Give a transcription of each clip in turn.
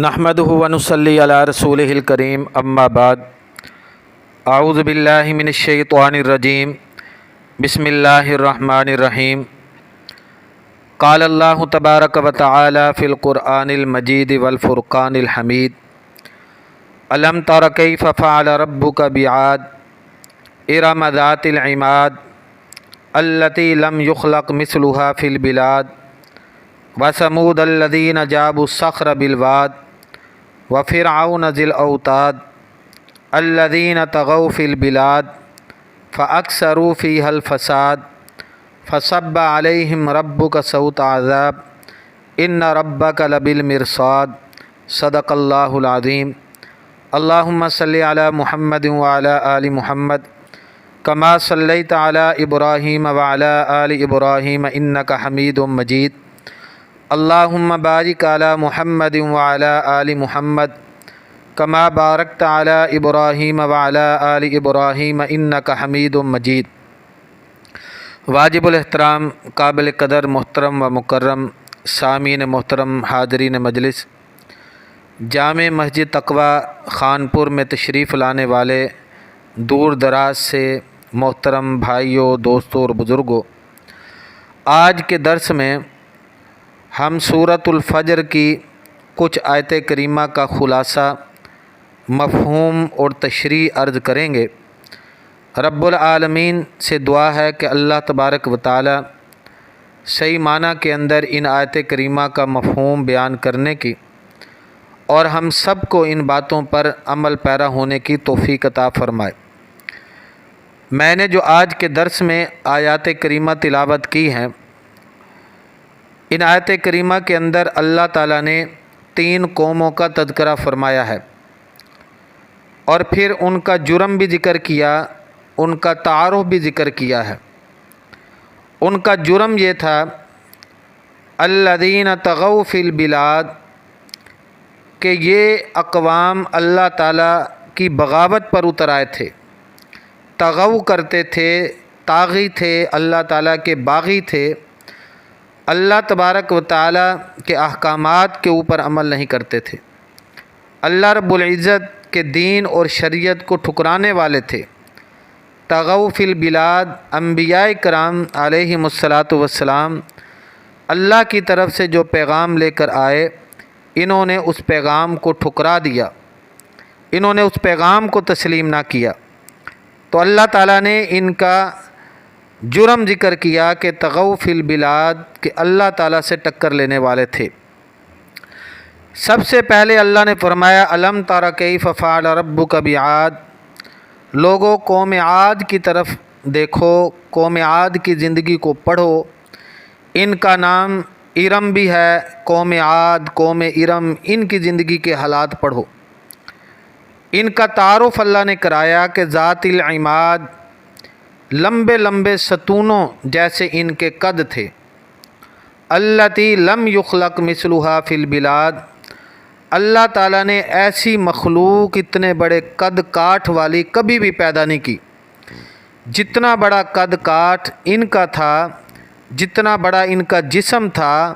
نحمدہ ونصلی علی رسولہ الکریم اما بعد اعوذ باللہ من الشیطان الرجیم بسم اللہ الرحمن الرحیم قال اللہ تبارک و تعالی فی القرآن المجید والفرقان الحمید الم تر کیف فعل ربک بعاد ارم ذات العماد التی لم یخلق مثلها فی البلاد وثمود الذین جابوا الصخر بالواد وفرعون ذی الاوتاد الذین طغوا فی البلاد فاکثروا فیہا الفساد فصب علیہم ربک سوط عذاب ان ربک لبالمرصاد صدق اللہ العظیم اللہم صلی علی محمد وعلی آل محمد کما صلیت علی ابراہیم وعلی آل ابراہیم انک حمید مجید اللہم بارک علی محمد وعلی آل محمد کما بارکت علی ابراہیم وعلی آل ابراہیم انک حمید مجید۔ واجب الاحترام قابل قدر محترم و مکرم سامعین محترم حاضرین مجلس، جامع مسجد تقویٰ خانپور میں تشریف لانے والے دور دراز سے محترم بھائیوں، دوستوں اور بزرگوں، آج کے درس میں ہم سورۃ الفجر کی کچھ آیت کریمہ کا خلاصہ، مفہوم اور تشریح عرض کریں گے۔ رب العالمین سے دعا ہے کہ اللہ تبارک و تعالی صحیح معنی کے اندر ان آیت کریمہ کا مفہوم بیان کرنے کی اور ہم سب کو ان باتوں پر عمل پیرا ہونے کی توفیق عطا فرمائے۔ میں نے جو آج کے درس میں آیات کریمہ تلاوت کی ہیں، ان آیت کریمہ کے اندر اللہ تعالیٰ نے 3 قوموں کا تذکرہ فرمایا ہے اور پھر ان کا جرم بھی ذکر کیا، ان کا تعارف بھی ذکر کیا ہے۔ ان کا جرم یہ تھا الذین طغوا فی البلاد، کہ یہ اقوام اللہ تعالیٰ کی بغاوت پر اتر آئے تھے، طغوا کرتے تھے، طاغی تھے، اللہ تعالیٰ کے باغی تھے، اللہ تبارک و تعالیٰ کے احکامات کے اوپر عمل نہیں کرتے تھے، اللہ رب العزت کے دین اور شریعت کو ٹھکرانے والے تھے۔ طغوا فی البلاد، انبیاء کرام علیہم السلام اللہ کی طرف سے جو پیغام لے کر آئے، انہوں نے اس پیغام کو ٹھکرا دیا، انہوں نے اس پیغام کو تسلیم نہ کیا، تو اللہ تعالیٰ نے ان کا جرم ذکر کیا کہ طغوا فی البلاد، کہ اللہ تعالیٰ سے ٹکر لینے والے تھے۔ سب سے پہلے اللہ نے فرمایا الم تر کیف فعل ربک بعاد، لوگوں قوم عاد کی طرف دیکھو، قوم عاد کی زندگی کو پڑھو۔ ان کا نام ارم بھی ہے، قوم عاد، قوم ارم، ان کی زندگی کے حالات پڑھو۔ ان کا تعارف اللہ نے کرایا کہ ذات العماد، لمبے لمبے ستونوں جیسے ان کے قد تھے، التی لم یخلق مثلها فی البلاد، اللہ تعالیٰ نے ایسی مخلوق اتنے بڑے قد کاٹھ والی کبھی بھی پیدا نہیں کی۔ جتنا بڑا قد کاٹھ ان کا تھا، جتنا بڑا ان کا جسم تھا،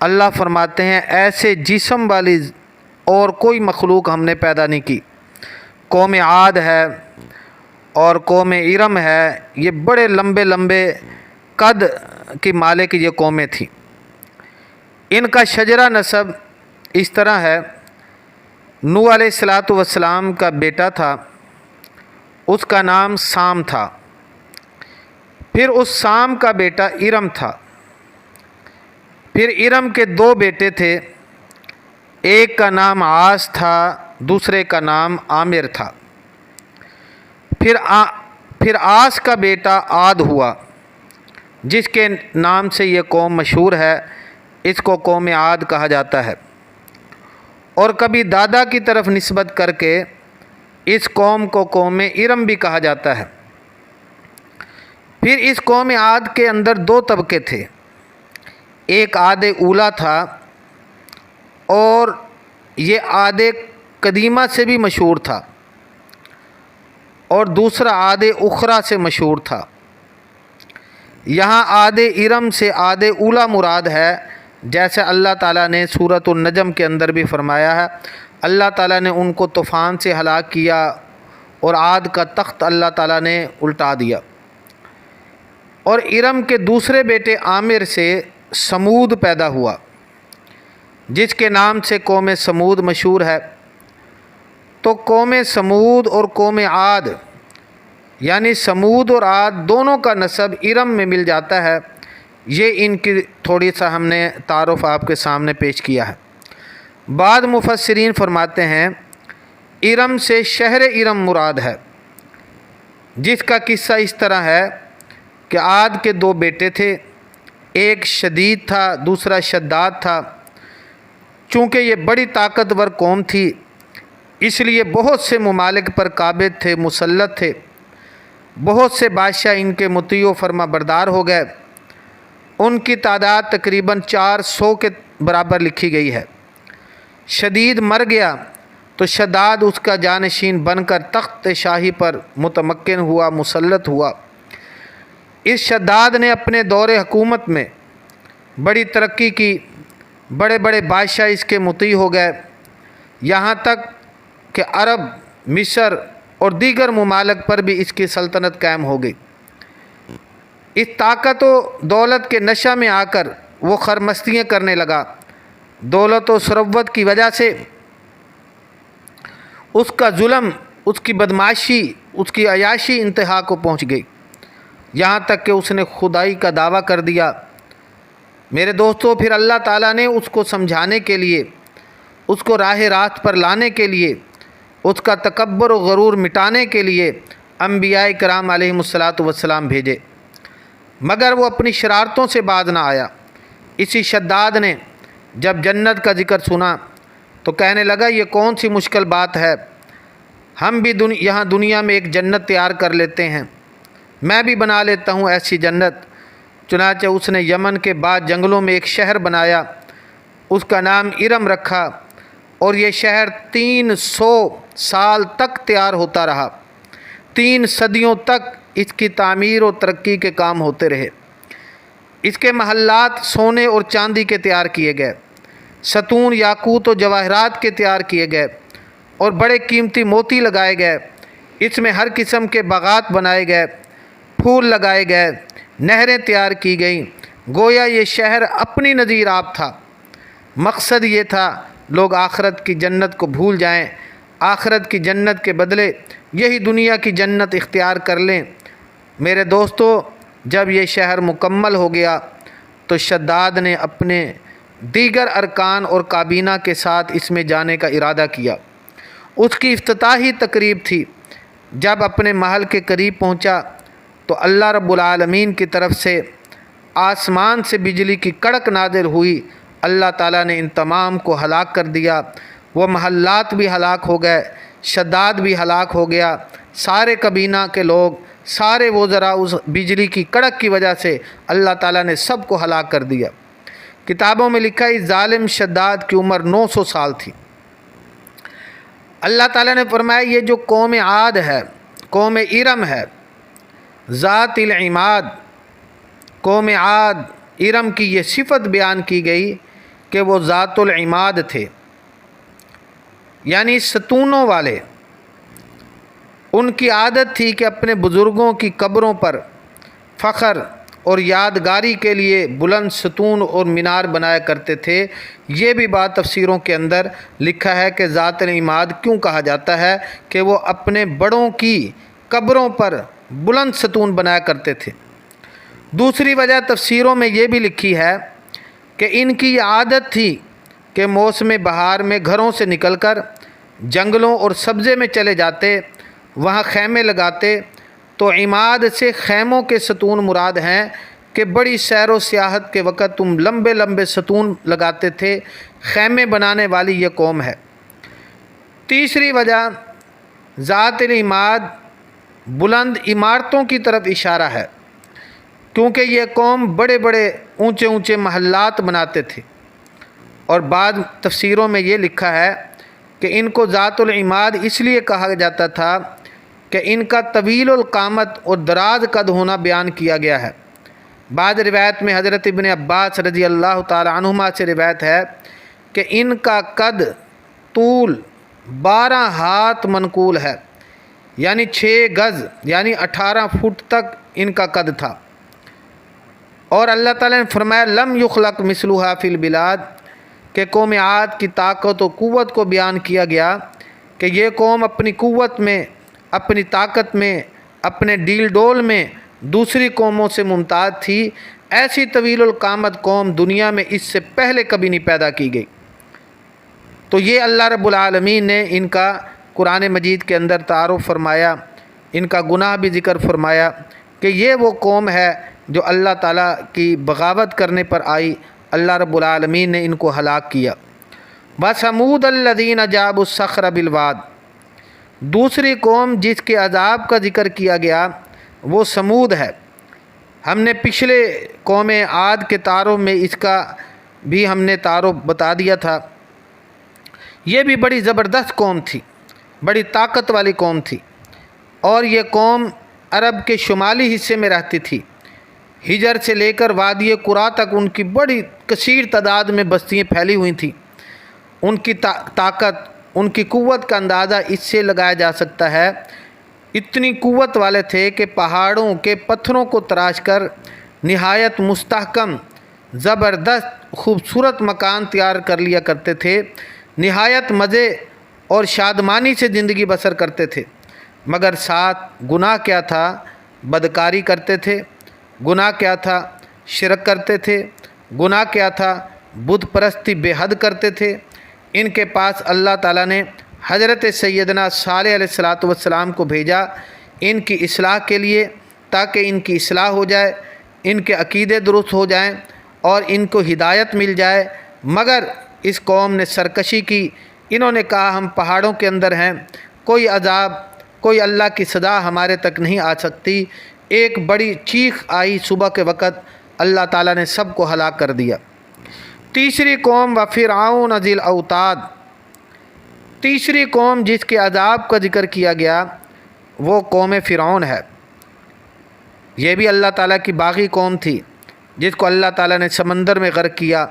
اللہ فرماتے ہیں ایسے جسم والی اور کوئی مخلوق ہم نے پیدا نہیں کی۔ قوم عاد ہے اور قوم ارم ہے، یہ بڑے لمبے لمبے قد کی مالک یہ قومیں تھیں۔ ان کا شجرہ نسب اس طرح ہے، نوح علیہ السلام کا بیٹا تھا، اس کا نام سام تھا، پھر اس سام کا بیٹا ارم تھا، پھر ارم کے 2 بیٹے تھے، ایک کا نام عاص تھا، دوسرے کا نام عامر تھا، پھر عاص کا بیٹا عاد ہوا، جس کے نام سے یہ قوم مشہور ہے، اس کو قوم عاد کہا جاتا ہے، اور کبھی دادا کی طرف نسبت کر کے اس قوم کو قوم ارم بھی کہا جاتا ہے۔ پھر اس قوم عاد کے اندر 2 طبقے تھے، ایک عاد اولیٰ تھا اور یہ عاد قدیمہ سے بھی مشہور تھا، اور دوسرا عاد اخریٰ سے مشہور تھا۔ یہاں عاد ارم سے عاد اولیٰ مراد ہے، جیسے اللہ تعالیٰ نے سورۃ النجم کے اندر بھی فرمایا ہے، اللہ تعالیٰ نے ان کو طوفان سے ہلاک کیا اور عاد کا تخت اللہ تعالیٰ نے الٹا دیا۔ اور ارم کے دوسرے بیٹے عامر سے سمود پیدا ہوا، جس کے نام سے قوم سمود مشہور ہے۔ تو قوم سمود اور قوم عاد، یعنی سمود اور عاد دونوں کا نسب ارم میں مل جاتا ہے۔ یہ ان کی تھوڑی سا ہم نے تعارف آپ کے سامنے پیش کیا ہے۔ بعض مفسرین فرماتے ہیں ارم سے شہر ارم مراد ہے، جس کا قصہ اس طرح ہے کہ عاد کے دو بیٹے تھے، ایک شدید تھا، دوسرا شداد تھا۔ چونکہ یہ بڑی طاقتور قوم تھی، اس لیے بہت سے ممالک پر قابض تھے، مسلط تھے۔ بہت سے بادشاہ ان کے مطیع و فرما بردار ہو گئے۔ ان کی تعداد تقریباً 400 کے برابر لکھی گئی ہے۔ شدید مر گیا تو شداد اس کا جانشین بن کر تخت شاہی پر متمکن ہوا، مسلط ہوا۔ اس شداد نے اپنے دور حکومت میں بڑی ترقی کی، بڑے بڑے بادشاہ اس کے مطیع ہو گئے، یہاں تک کہ عرب، مصر اور دیگر ممالک پر بھی اس کی سلطنت قائم ہو گئی۔ اس طاقت و دولت کے نشہ میں آ کر وہ خرمستیاں کرنے لگا۔ دولت و ثروت کی وجہ سے اس کا ظلم، اس کی بدمعاشی، اس کی عیاشی انتہا کو پہنچ گئی، یہاں تک کہ اس نے خدائی کا دعویٰ کر دیا۔ میرے دوستو، پھر اللہ تعالیٰ نے اس کو سمجھانے کے لیے، اس کو راہ راست پر لانے کے لیے، اس کا تکبر و غرور مٹانے کے لیے انبیاء کرام علیہم الصلاۃ والسلام بھیجے، مگر وہ اپنی شرارتوں سے باز نہ آیا۔ اسی شداد نے جب جنت کا ذکر سنا تو کہنے لگا یہ کون سی مشکل بات ہے، ہم بھی یہاں دنیا میں ایک جنت تیار کر لیتے ہیں، میں بھی بنا لیتا ہوں ایسی جنت۔ چنانچہ اس نے یمن کے بعد جنگلوں میں ایک شہر بنایا، اس کا نام ارم رکھا، اور یہ شہر 300 سال تک تیار ہوتا رہا۔ 3 صدیوں تک اس کی تعمیر و ترقی کے کام ہوتے رہے۔ اس کے محلات سونے اور چاندی کے تیار کیے گئے، ستون، یاقوت و جواہرات کے تیار کیے گئے، اور بڑے قیمتی موتی لگائے گئے۔ اس میں ہر قسم کے باغات بنائے گئے، پھول لگائے گئے، نہریں تیار کی گئیں، گویا یہ شہر اپنی نظیر آب تھا۔ مقصد یہ تھا لوگ آخرت کی جنت کو بھول جائیں، آخرت کی جنت کے بدلے یہی دنیا کی جنت اختیار کر لیں۔ میرے دوستو، جب یہ شہر مکمل ہو گیا تو شداد نے اپنے دیگر ارکان اور کابینہ کے ساتھ اس میں جانے کا ارادہ کیا۔ اس کی افتتاحی تقریب تھی۔ جب اپنے محل کے قریب پہنچا تو اللہ رب العالمین کی طرف سے آسمان سے بجلی کی کڑک نازل ہوئی۔ اللہ تعالیٰ نے ان تمام کو ہلاک کر دیا۔ وہ محلات بھی ہلاک ہو گئے، شداد بھی ہلاک ہو گیا، سارے کابینہ کے لوگ، سارے وزراء اس بجلی کی کڑک کی وجہ سے اللہ تعالیٰ نے سب کو ہلاک کر دیا۔ کتابوں میں لکھا ہے اس ظالم شداد کی عمر 900 سال تھی۔ اللہ تعالیٰ نے فرمایا یہ جو قوم عاد ہے، قوم ارم ہے، ذات العماد، قوم عاد ارم کی یہ صفت بیان کی گئی کہ وہ ذات العماد تھے، یعنی ستونوں والے۔ ان کی عادت تھی کہ اپنے بزرگوں کی قبروں پر فخر اور یادگاری کے لیے بلند ستون اور مینار بنایا کرتے تھے۔ یہ بھی بات تفسیروں کے اندر لکھا ہے کہ ذات العماد کیوں کہا جاتا ہے کہ وہ اپنے بڑوں کی قبروں پر بلند ستون بنایا کرتے تھے۔ دوسری وجہ تفسیروں میں یہ بھی لکھی ہے کہ ان کی یہ عادت تھی کہ موسم بہار میں گھروں سے نکل کر جنگلوں اور سبزے میں چلے جاتے، وہاں خیمے لگاتے۔ تو عماد سے خیموں کے ستون مراد ہیں کہ بڑی سیر و سیاحت کے وقت تم لمبے لمبے ستون لگاتے تھے، خیمے بنانے والی یہ قوم ہے۔ تیسری وجہ ذات العماد بلند عمارتوں کی طرف اشارہ ہے، کیونکہ یہ قوم بڑے بڑے اونچے اونچے محلات بناتے تھے۔ اور بعض تفسیروں میں یہ لکھا ہے کہ ان کو ذات العماد اس لیے کہا جاتا تھا کہ ان کا طویل القامت اور دراز قد ہونا بیان کیا گیا ہے۔ بعض روایت میں حضرت ابن عباس رضی اللہ تعالی عنہما سے روایت ہے کہ ان کا قد طول 12 ہاتھ منقول ہے، یعنی 6 گز یعنی 18 فٹ تک ان کا قد تھا۔ اور اللہ تعالیٰ نے فرمایا لم یخلق مثلھا فی البلاد، کہ قوم عاد کی طاقت و قوت کو بیان کیا گیا کہ یہ قوم اپنی قوت میں، اپنی طاقت میں، اپنے ڈیل ڈول میں دوسری قوموں سے ممتاز تھی۔ ایسی طویل القامت قوم دنیا میں اس سے پہلے کبھی نہیں پیدا کی گئی۔ تو یہ اللہ رب العالمین نے ان کا قرآن مجید کے اندر تعارف فرمایا، ان کا گناہ بھی ذکر فرمایا کہ یہ وہ قوم ہے جو اللہ تعالیٰ کی بغاوت کرنے پر آئی، اللہ رب العالمین نے ان کو ہلاک کیا۔ وَثَمُودَ الَّذِينَ جَابُوا الصَّخْرَ بِالْوَادِ، دوسری قوم جس کے عذاب کا ذکر کیا گیا وہ سمود ہے۔ ہم نے پچھلے قوم عاد کے تعارف میں اس کا بھی ہم نے تعارف بتا دیا تھا۔ یہ بھی بڑی زبردست قوم تھی، بڑی طاقت والی قوم تھی، اور یہ قوم عرب کے شمالی حصے میں رہتی تھی۔ ہجر سے لے کر وادی قرا تک ان کی بڑی کثیر تعداد میں بستیاں پھیلی ہوئی تھیں۔ ان کی طاقت، ان کی قوت کا اندازہ اس سے لگایا جا سکتا ہے، اتنی قوت والے تھے کہ پہاڑوں کے پتھروں کو تراش کر نہایت مستحکم، زبردست، خوبصورت مکان تیار کر لیا کرتے تھے، نہایت مزے اور شادمانی سے زندگی بسر کرتے تھے۔ مگر ساتھ گناہ کیا تھا؟ بدکاری کرتے تھے۔ گناہ کیا تھا؟ شرک کرتے تھے۔ گناہ کیا تھا؟ بت پرستی بے حد کرتے تھے۔ ان کے پاس اللہ تعالیٰ نے حضرت سیدنا صالح علیہ السلام کو بھیجا ان کی اصلاح کے لیے، تاکہ ان کی اصلاح ہو جائے، ان کے عقیدے درست ہو جائیں اور ان کو ہدایت مل جائے۔ مگر اس قوم نے سرکشی کی، انہوں نے کہا ہم پہاڑوں کے اندر ہیں، کوئی عذاب، کوئی اللہ کی سزا ہمارے تک نہیں آ سکتی۔ ایک بڑی چیخ آئی صبح کے وقت، اللہ تعالیٰ نے سب کو ہلاک کر دیا۔ تیسری قوم وفرعون ذی الاوتاد، تیسری قوم جس کے عذاب کا ذکر کیا گیا وہ قوم فرعون ہے۔ یہ بھی اللہ تعالیٰ کی باغی قوم تھی جس کو اللہ تعالیٰ نے سمندر میں غرق کیا۔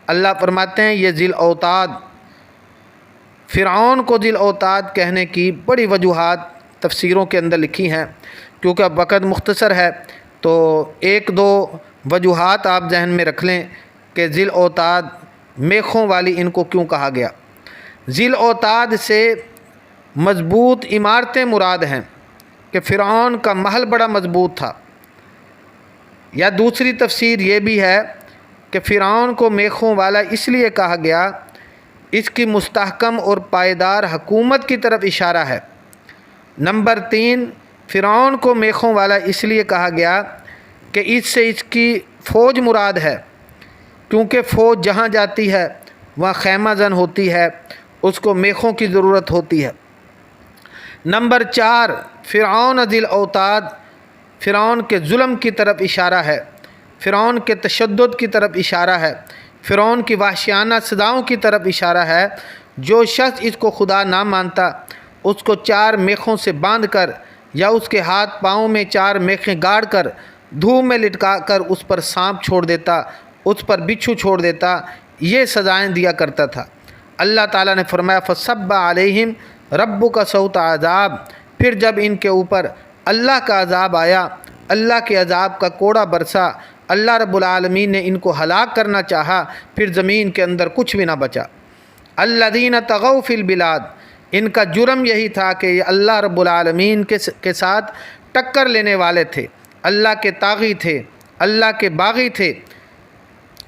اللہ فرماتے ہیں یہ ذی الاوتاد، فرعون کو ذی الاوتاد کہنے کی بڑی وجوہات تفسیروں کے اندر لکھی ہیں، کیونکہ اب وقت مختصر ہے تو ایک دو وجوہات آپ ذہن میں رکھ لیں کہ ذی الاوتاد، میخوں والی ان کو کیوں کہا گیا۔ ذی الاوتاد سے مضبوط عمارتیں مراد ہیں کہ فرعون کا محل بڑا مضبوط تھا، یا دوسری تفسیر یہ بھی ہے کہ فرعون کو میخوں والا اس لیے کہا گیا، اس کی مستحکم اور پائیدار حکومت کی طرف اشارہ ہے۔ نمبر 3، فرعون کو میخوں والا اس لیے کہا گیا کہ اس سے اس کی فوج مراد ہے، کیونکہ فوج جہاں جاتی ہے وہاں خیمہ زن ہوتی ہے، اس کو میخوں کی ضرورت ہوتی ہے۔ نمبر 4، فرعون ذی الاوتاد، فرعون کے ظلم کی طرف اشارہ ہے، فرعون کے تشدد کی طرف اشارہ ہے، فرعون کی وحشیانہ سزاؤں کی طرف اشارہ ہے۔ جو شخص اس کو خدا نہ مانتا اس کو 4 میخوں سے باندھ کر یا اس کے ہاتھ پاؤں میں 4 میخیں گاڑ کر دھوپ میں لٹکا کر اس پر سانپ چھوڑ دیتا، اس پر بچھو چھوڑ دیتا، یہ سزائیں دیا کرتا تھا۔ اللہ تعالیٰ نے فرمایا فَصَبَّ عَلَيْهِمْ رَبُّكَ صَوْتَ عذاب، پھر جب ان کے اوپر اللہ کا عذاب آیا، اللہ کے عذاب کا کوڑا برسا، اللہ رب العالمین نے ان کو ہلاک کرنا چاہا، پھر زمین کے اندر کچھ بھی نہ بچا۔ الذین طغوا فی البلاد، ان کا جرم یہی تھا کہ یہ اللہ رب العالمین کے ساتھ ٹکر لینے والے تھے، اللہ کے طاغی تھے، اللہ کے باغی تھے۔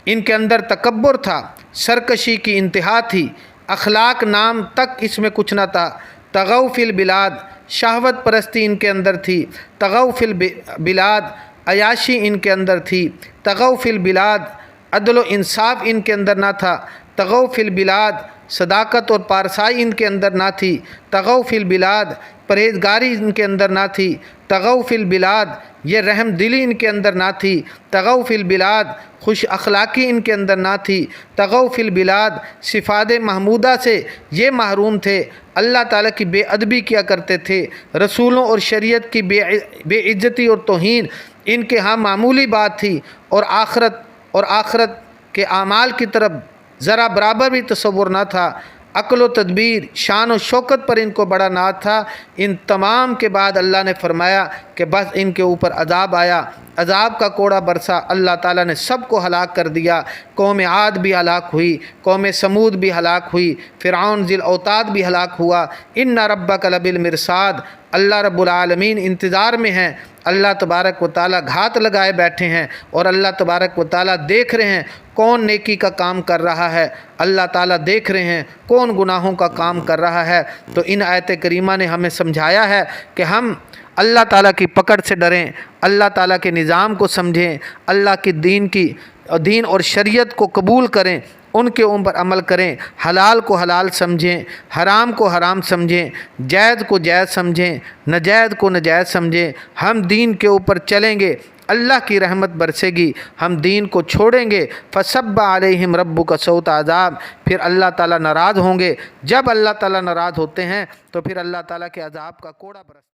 ان کے اندر تکبر تھا، سرکشی کی انتہا تھی، اخلاق نام تک اس میں کچھ نہ تھا۔ طغوا فی البلاد، شہوت پرستی ان کے اندر تھی۔ طغوا فی البلاد، عیاشی ان کے اندر تھی۔ طغوا فی البلاد، عدل و انصاف ان کے اندر نہ تھا۔ طغوا فی البلاد، صداقت اور پارسائی ان کے اندر نہ تھی۔ طغوا فی البلاد، پرہیزگاری ان کے اندر نہ تھی۔ طغوا فی البلاد، یہ رحم دلی ان کے اندر نہ تھی۔ طغوا فی البلاد، خوش اخلاقی ان کے اندر نہ تھی۔ طغوا فی البلاد، صفات محمودہ سے یہ محروم تھے، اللہ تعالیٰ کی بے ادبی کیا کرتے تھے، رسولوں اور شریعت کی بے عزتی اور توہین ان کے ہاں معمولی بات تھی، اور آخرت کے اعمال کی طرف ذرا برابر بھی تصور نہ تھا، عقل و تدبیر، شان و شوکت پر ان کو بڑا ناز تھا۔ ان تمام کے بعد اللہ نے فرمایا کہ بس ان کے اوپر عذاب آیا، عذاب کا کوڑا برسا، اللہ تعالیٰ نے سب کو ہلاک کر دیا۔ قوم عاد بھی ہلاک ہوئی، قوم سمود بھی ہلاک ہوئی، فرعون ذی الاوتاد بھی ہلاک ہوا۔ ان ربک لبالمرصاد، اللہ رب العالمین انتظار میں ہیں، اللہ تبارک و تعالیٰ گھات لگائے بیٹھے ہیں، اور اللہ تبارک و تعالیٰ دیکھ رہے ہیں کون نیکی کا کام کر رہا ہے، اللہ تعالیٰ دیکھ رہے ہیں کون گناہوں کا کام کر رہا ہے۔ تو ان آیت کریمہ نے ہمیں سمجھایا ہے کہ ہم اللہ تعالیٰ کی پکڑ سے ڈریں، اللہ تعالیٰ کے نظام کو سمجھیں، اللہ کی دین اور شریعت کو قبول کریں، ان کے اوپر عمل کریں، حلال کو حلال سمجھیں، حرام کو حرام سمجھیں، جائز کو جائز سمجھیں، ناجائز کو ناجائز سمجھیں۔ ہم دین کے اوپر چلیں گے، اللہ کی رحمت برسے گی۔ ہم دین کو چھوڑیں گے، فصب علیہم ربک سوط عذاب، پھر اللہ تعالیٰ ناراض ہوں گے۔ جب اللہ تعالیٰ ناراض ہوتے ہیں تو پھر اللہ تعالیٰ کے عذاب کا کوڑا برستا ہے۔